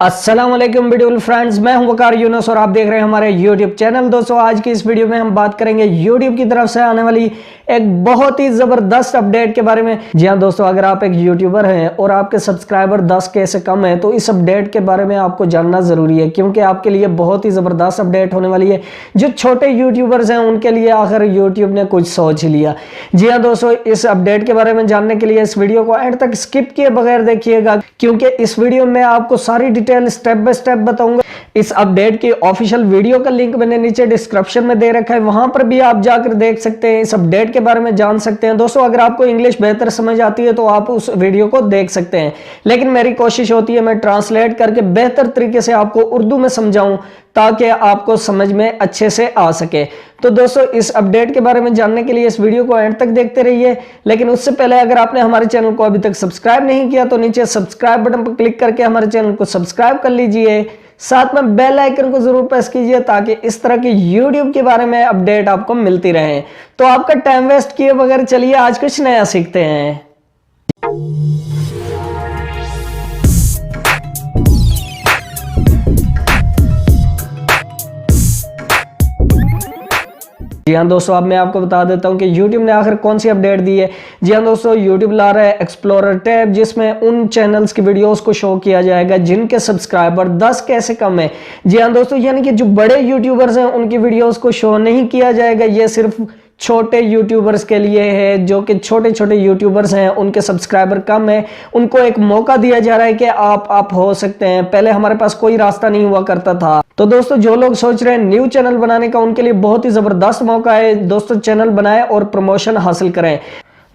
अस्सलाम वालेकुम beautiful friends, मैं हूं वकार यूनुस और आप देख रहे हैं हमारे यूट्यूब चैनल। दोस्तों आज की इस वीडियो में हम बात करेंगे यूट्यूब की तरफ से आने वाली एक बहुत ही जबरदस्त अपडेट के बारे में। जी हां दोस्तों, अगर आप एक यूट्यूबर हैं और आपके सब्सक्राइबर 10K से कम है तो इस अपडेट के बारे में आपको जानना जरूरी है, क्योंकि आपके लिए बहुत ही जबरदस्त अपडेट होने वाली है। जो छोटे यूट्यूबर्स हैं उनके लिए आखिर यूट्यूब ने कुछ सोच लिया। जी हाँ दोस्तों, इस अपडेट के बारे में जानने के लिए इस वीडियो को एंड तक स्किप किए बगैर देखिएगा, क्योंकि इस वीडियो में आपको सारी डिटेल स्टेप बाय स्टेप बताऊंगा। इस अपडेट की ऑफिशियल वीडियो का लिंक मैंने नीचे डिस्क्रिप्शन में दे रखा है, वहां पर भी आप जाकर देख सकते हैं, इस अपडेट के बारे में जान सकते हैं। दोस्तों अगर आपको इंग्लिश बेहतर समझ आती है तो आप उस वीडियो को देख सकते हैं, लेकिन मेरी कोशिश होती है मैं ट्रांसलेट करके बेहतर तरीके से आपको उर्दू में समझाऊं ताकि आपको समझ में अच्छे से आ सके। तो दोस्तों इस अपडेट के बारे में जानने के लिए इस वीडियो को एंड तक देखते रहिए। लेकिन उससे पहले अगर आपने हमारे चैनल को अभी तक सब्सक्राइब नहीं किया तो नीचे सब्सक्राइब बटन पर क्लिक करके हमारे चैनल को सब्सक्राइब कर लीजिए, साथ में बेल आइकन को जरूर प्रेस कीजिए ताकि इस तरह की यूट्यूब के बारे में अपडेट आपको मिलती रहे। तो आपका टाइम वेस्ट किए बगैर चलिए आज कुछ नया सीखते हैं। जी हाँ दोस्तों, अब मैं आपको बता देता हूं कि YouTube ने आखिर कौन सी अपडेट दी है। जी हाँ दोस्तों, YouTube ला रहा है एक्सप्लोरर टैब, जिसमें उन चैनल्स की वीडियोस को शो किया जाएगा जिनके सब्सक्राइबर 10K से कम है। जी हाँ दोस्तों, यानी कि जो बड़े यूट्यूबर्स हैं उनकी वीडियोस को शो नहीं किया जाएगा। ये सिर्फ छोटे यूट्यूबर्स के लिए है, जो कि छोटे छोटे यूट्यूबर्स हैं, उनके सब्सक्राइबर कम है, उनको एक मौका दिया जा रहा है कि आप हो सकते हैं। पहले हमारे पास कोई रास्ता नहीं हुआ करता था। तो दोस्तों जो लोग सोच रहे हैं न्यू चैनल बनाने का, उनके लिए बहुत ही जबरदस्त मौका है। दोस्तों चैनल बनाएं और प्रमोशन हासिल करें।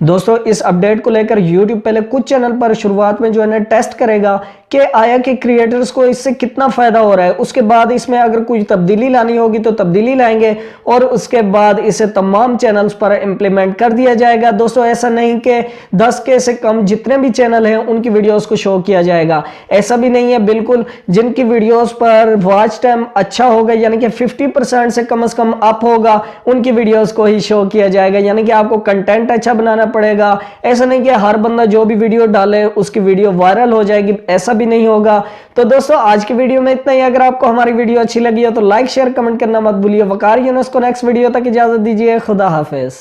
दोस्तों इस अपडेट को लेकर YouTube पहले कुछ चैनल पर शुरुआत में जो है ना टेस्ट करेगा कि आया कि क्रिएटर्स को इससे कितना फायदा हो रहा है। उसके बाद इसमें अगर कुछ तब्दीली लानी होगी तो तब्दीली लाएंगे और उसके बाद इसे तमाम चैनल्स पर इंप्लीमेंट कर दिया जाएगा। दोस्तों ऐसा नहीं कि 10K से कम जितने भी चैनल हैं उनकी वीडियोस को शो किया जाएगा, ऐसा भी नहीं है। बिल्कुल जिनकी वीडियोस पर वॉच टाइम अच्छा होगा, यानी कि 50% से कम अप होगा, उनकी वीडियोस को ही शो किया जाएगा। यानी कि आपको कंटेंट अच्छा बनाना पड़ेगा। ऐसा नहीं कि हर बंदा जो भी वीडियो डाले उसकी वीडियो वायरल हो जाएगी, ऐसा भी नहीं होगा। तो दोस्तों आज की वीडियो में इतना ही। अगर आपको हमारी वीडियो अच्छी लगी हो तो लाइक शेयर कमेंट करना मत भूलिए। वकार यूनुस को नेक्स्ट वीडियो तक इजाजत दीजिए। खुदा हाफिज।